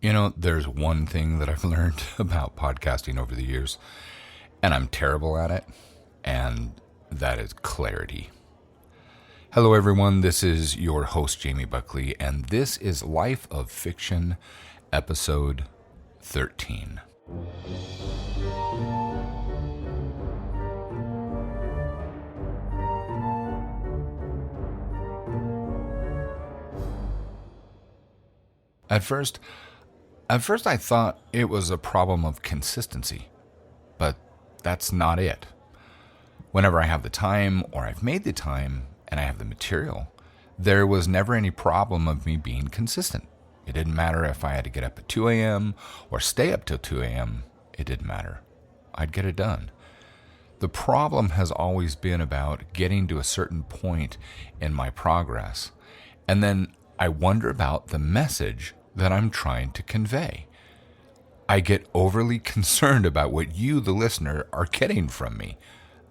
There's one thing that I've learned about podcasting over the years, and I'm terrible at it, and that is clarity. Hello, everyone. This is your host, Jamie Buckley, and this is Life of Fiction, episode 13. At first I thought it was a problem of consistency, but that's not it. Whenever I have the time, or I've made the time, and I have the material, there was never any problem of me being consistent. It didn't matter if I had to get up at 2 a.m. or stay up till 2 a.m. It didn't matter. I'd get it done. The problem has always been about getting to a certain point in my progress, and then I wonder about the message that I'm trying to convey. I get overly concerned about what you, the listener, are getting from me.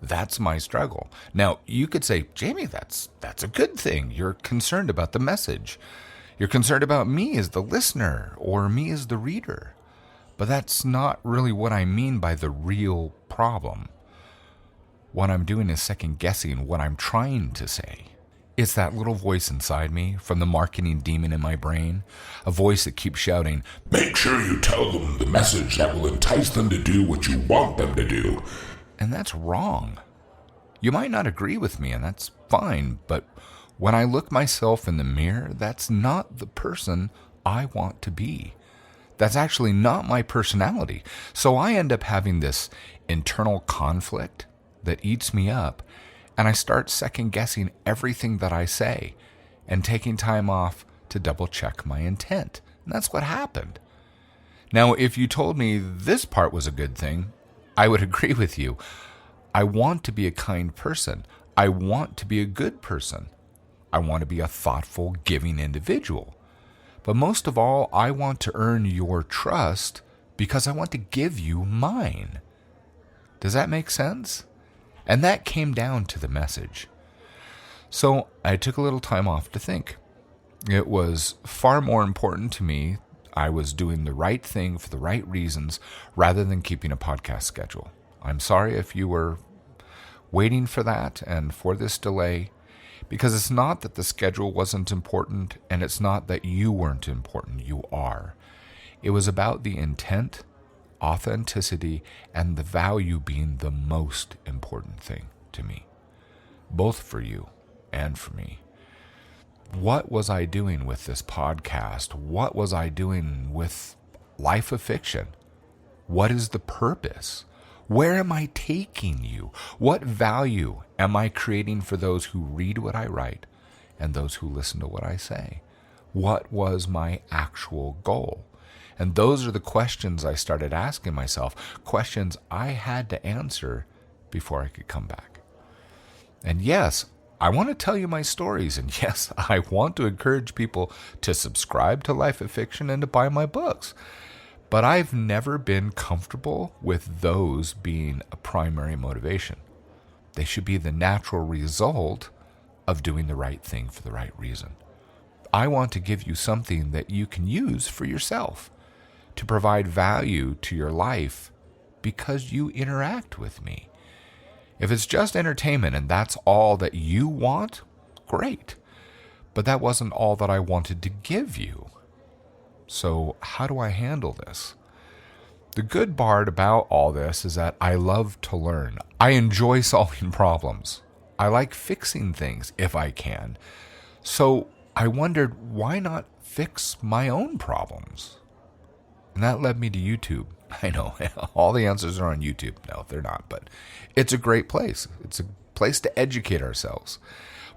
That's my struggle. Now, you could say, Jamie, that's a good thing. You're concerned about the message. You're concerned about me as the listener or me as the reader. But that's not really what I mean by the real problem. What I'm doing is second guessing what I'm trying to say. It's that little voice inside me from the marketing demon in my brain, a voice that keeps shouting, "Make sure you tell them the message that will entice them to do what you want them to do." And that's wrong. You might not agree with me, and that's fine, but when I look myself in the mirror, that's not the person I want to be. That's actually not my personality. So I end up having this internal conflict that eats me up, and I start second-guessing everything that I say and taking time off to double-check my intent. And that's what happened. Now, if you told me this part was a good thing, I would agree with you. I want to be a kind person. I want to be a good person. I want to be a thoughtful, giving individual. But most of all, I want to earn your trust because I want to give you mine. Does that make sense? And that came down to the message. So I took a little time off to think. It was far more important to me. I was doing the right thing for the right reasons rather than keeping a podcast schedule. I'm sorry if you were waiting for that and for this delay, because it's not that the schedule wasn't important, and it's not that you weren't important. You are. It was about the intent, authenticity, and the value being the most important thing to me, both for you and for me. What was I doing with this podcast? What was I doing with Life of Fiction? What is the purpose? Where am I taking you? What value am I creating for those who read what I write and those who listen to what I say? What was my actual goal? And those are the questions I started asking myself, questions I had to answer before I could come back. And yes, I want to tell you my stories, and yes, I want to encourage people to subscribe to Life of Fiction and to buy my books. But I've never been comfortable with those being a primary motivation. They should be the natural result of doing the right thing for the right reason. I want to give you something that you can use for yourself, to provide value to your life because you interact with me. If it's just entertainment and that's all that you want, great. But that wasn't all that I wanted to give you. So how do I handle this? The good part about all this is that I love to learn. I enjoy solving problems. I like fixing things if I can. So I wondered, why not fix my own problems? And that led me to YouTube. I know, all the answers are on YouTube. No, they're not, but it's a great place. It's a place to educate ourselves.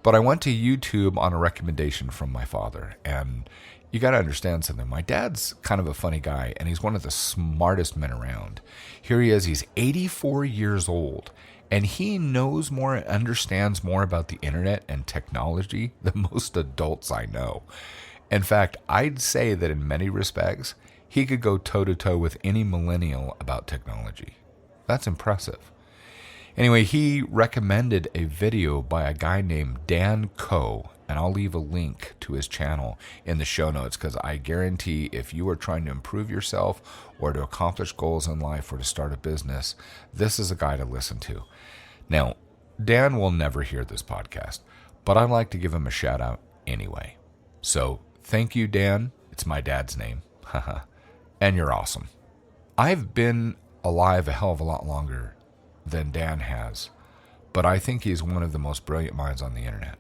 But I went to YouTube on a recommendation from my father, and you got to understand something. My dad's kind of a funny guy, and he's one of the smartest men around. Here he is. He's 84 years old, and he knows more and understands more about the internet and technology than most adults I know. In fact, I'd say that in many respects, he could go toe-to-toe with any millennial about technology. That's impressive. Anyway, he recommended a video by a guy named Dan Coe, And I'll leave a link to his channel in the show notes, because I guarantee if you are trying to improve yourself or to accomplish goals in life or to start a business, this is a guy to listen to. Now, Dan will never hear this podcast, but I'd like to give him a shout out anyway. So thank you, Dan. It's my dad's name. And you're awesome. I've been alive a hell of a lot longer than Dan has, but I think he's one of the most brilliant minds on the internet.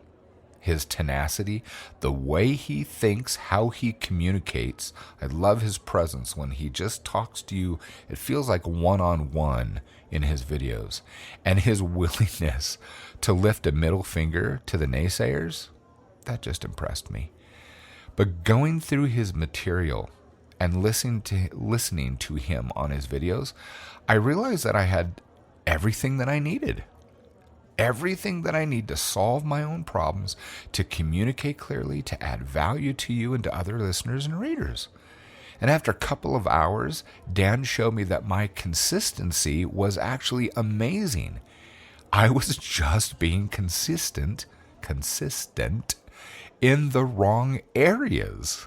His tenacity, the way he thinks, how he communicates. I love his presence when he just talks to you. It feels like one-on-one in his videos. And his willingness to lift a middle finger to the naysayers, that just impressed me. But going through his material and listening to him on his videos, I realized that I had everything that I needed. Everything that I need to solve my own problems, to communicate clearly, to add value to you and to other listeners and readers. And after a couple of hours, Dan showed me that my consistency was actually amazing. I was just being consistent in the wrong areas.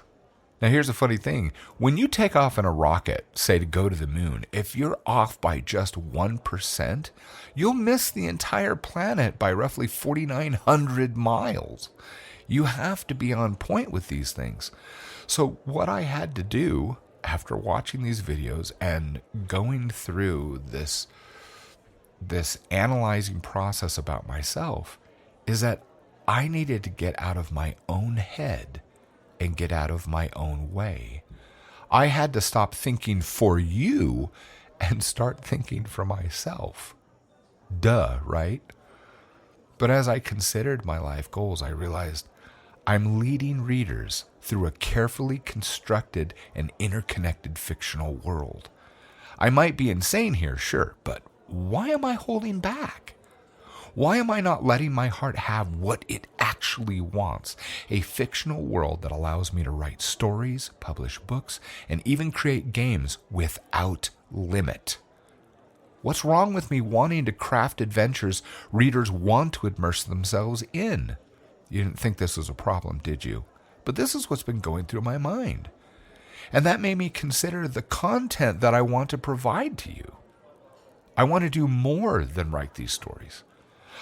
Now, here's a funny thing. When you take off in a rocket, say to go to the moon, if you're off by just 1%, you'll miss the entire planet by roughly 4,900 miles. You have to be on point with these things. So what I had to do after watching these videos and going through this analyzing process about myself is that I needed to get out of my own head and get out of my own way. I had to stop thinking for you and start thinking for myself. Duh, right? But as I considered my life goals, I realized I'm leading readers through a carefully constructed and interconnected fictional world. I might be insane here, sure, but why am I holding back? Why am I not letting my heart have what it actually wants? A fictional world that allows me to write stories, publish books, and even create games without limit. What's wrong with me wanting to craft adventures readers want to immerse themselves in? You didn't think this was a problem, did you? But this is what's been going through my mind. And that made me consider the content that I want to provide to you. I want to do more than write these stories.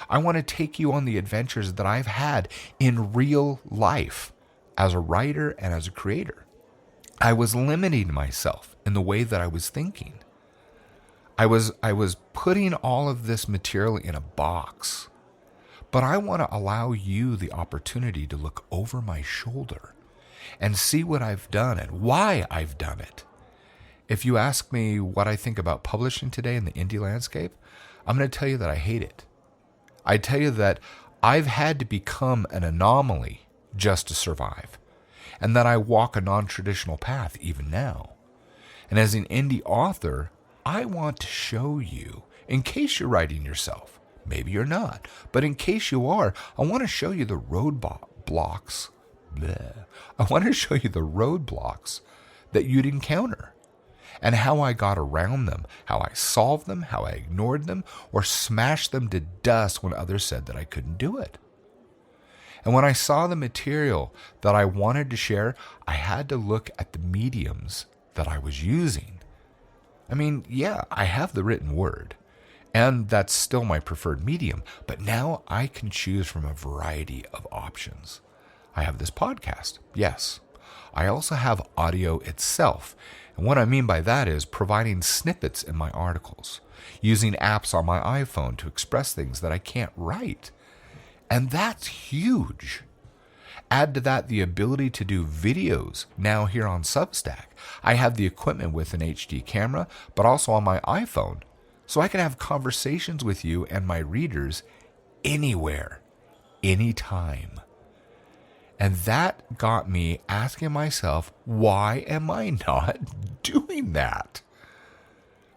I want to take you on the adventures that I've had in real life as a writer and as a creator. I was limiting myself in the way that I was thinking. I was putting all of this material in a box, but I want to allow you the opportunity to look over my shoulder and see what I've done and why I've done it. If you ask me what I think about publishing today in the indie landscape, I'm going to tell you that I hate it. I tell you that I've had to become an anomaly just to survive, and that I walk a non-traditional path even now. And as an indie author, I want to show you, in case you're writing yourself, maybe you're not, but in case you are, I want to show you the roadblocks. I want to show you the roadblocks that you'd encounter, and how I got around them, how I solved them, how I ignored them, or smashed them to dust when others said that I couldn't do it. And when I saw the material that I wanted to share, I had to look at the mediums that I was using. I mean, yeah, I have the written word, and that's still my preferred medium, but now I can choose from a variety of options. I have this podcast, yes. I also have audio itself. And what I mean by that is providing snippets in my articles, using apps on my iPhone to express things that I can't write. And that's huge. Add to that the ability to do videos now here on Substack. I have the equipment with an HD camera, but also on my iPhone. So I can have conversations with you and my readers anywhere, anytime. And that got me asking myself, why am I not doing that?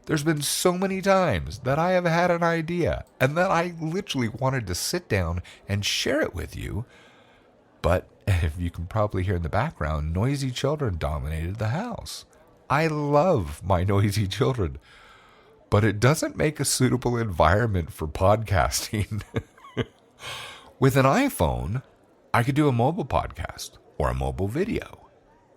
There's been so many times that I have had an idea and that I literally wanted to sit down and share it with you. But if you can probably hear in the background, noisy children dominated the house. I love my noisy children, but it doesn't make a suitable environment for podcasting. With an iPhone, I could do a mobile podcast or a mobile video.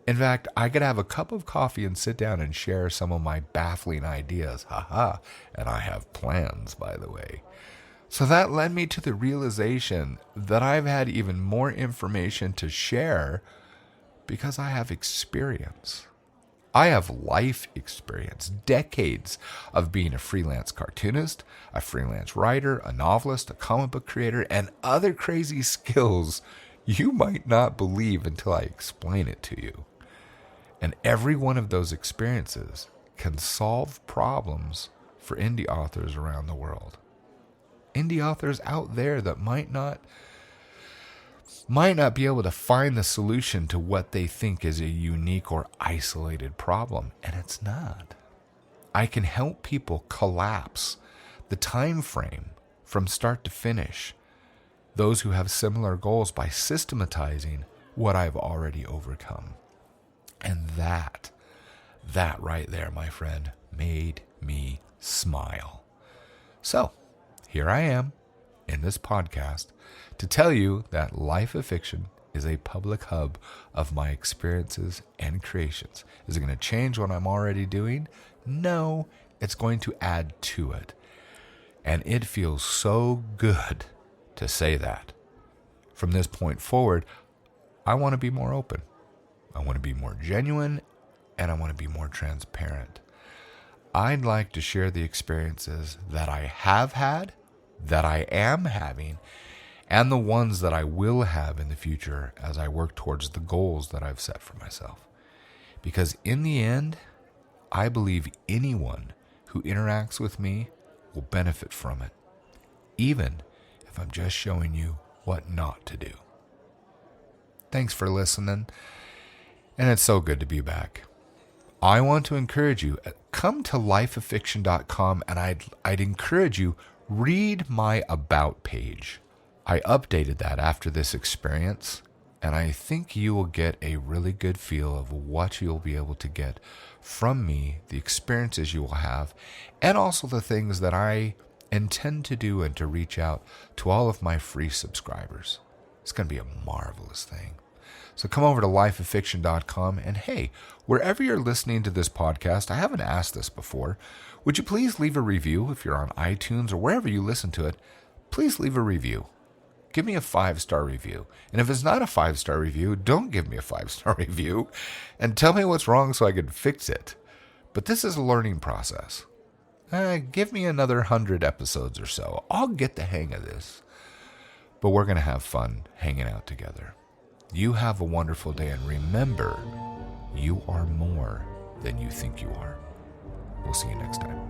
In fact, I could have a cup of coffee and sit down and share some of my baffling ideas. Haha. And I have plans, by the way. So that led me to the realization that I've had even more information to share because I have experience. I have life experience, decades of being a freelance cartoonist, a freelance writer, a novelist, a comic book creator, and other crazy skills you might not believe until I explain it to you. And every one of those experiences can solve problems for indie authors around the world. Indie authors out there that might not be able to find the solution to what they think is a unique or isolated problem, and it's not. I can help people collapse the time frame from start to finish, those who have similar goals, by systematizing what I've already overcome. And that right there, my friend, made me smile. So, here I am in this podcast to tell you that Life of Fiction is a public hub of my experiences and creations. Is it going to change what I'm already doing? No, it's going to add to it. And it feels so good to say that. From this point forward, I want to be more open. I want to be more genuine, and I want to be more transparent. I'd like to share the experiences that I have had, that I am having, and the ones that I will have in the future as I work towards the goals that I've set for myself. Because in the end, I believe anyone who interacts with me will benefit from it, even if I'm just showing you what not to do. Thanks for listening, and it's so good to be back. I want to encourage you, come to lifeoffiction.com, and I'd encourage you, read my About page. I updated that after this experience, and I think you will get a really good feel of what you'll be able to get from me, the experiences you will have, and also the things that I intend to do and to reach out to all of my free subscribers. It's going to be a marvelous thing. So come over to lifeoffiction.com, and hey, wherever you're listening to this podcast, I haven't asked this before, would you please leave a review if you're on iTunes or wherever you listen to it? Please leave a review. Give me a 5-star review. And if it's not a 5-star review, don't give me a 5-star review and tell me what's wrong so I can fix it. But this is a learning process. Give me another 100 episodes or so. I'll get the hang of this. But we're going to have fun hanging out together. You have a wonderful day, and remember, you are more than you think you are. We'll see you next time.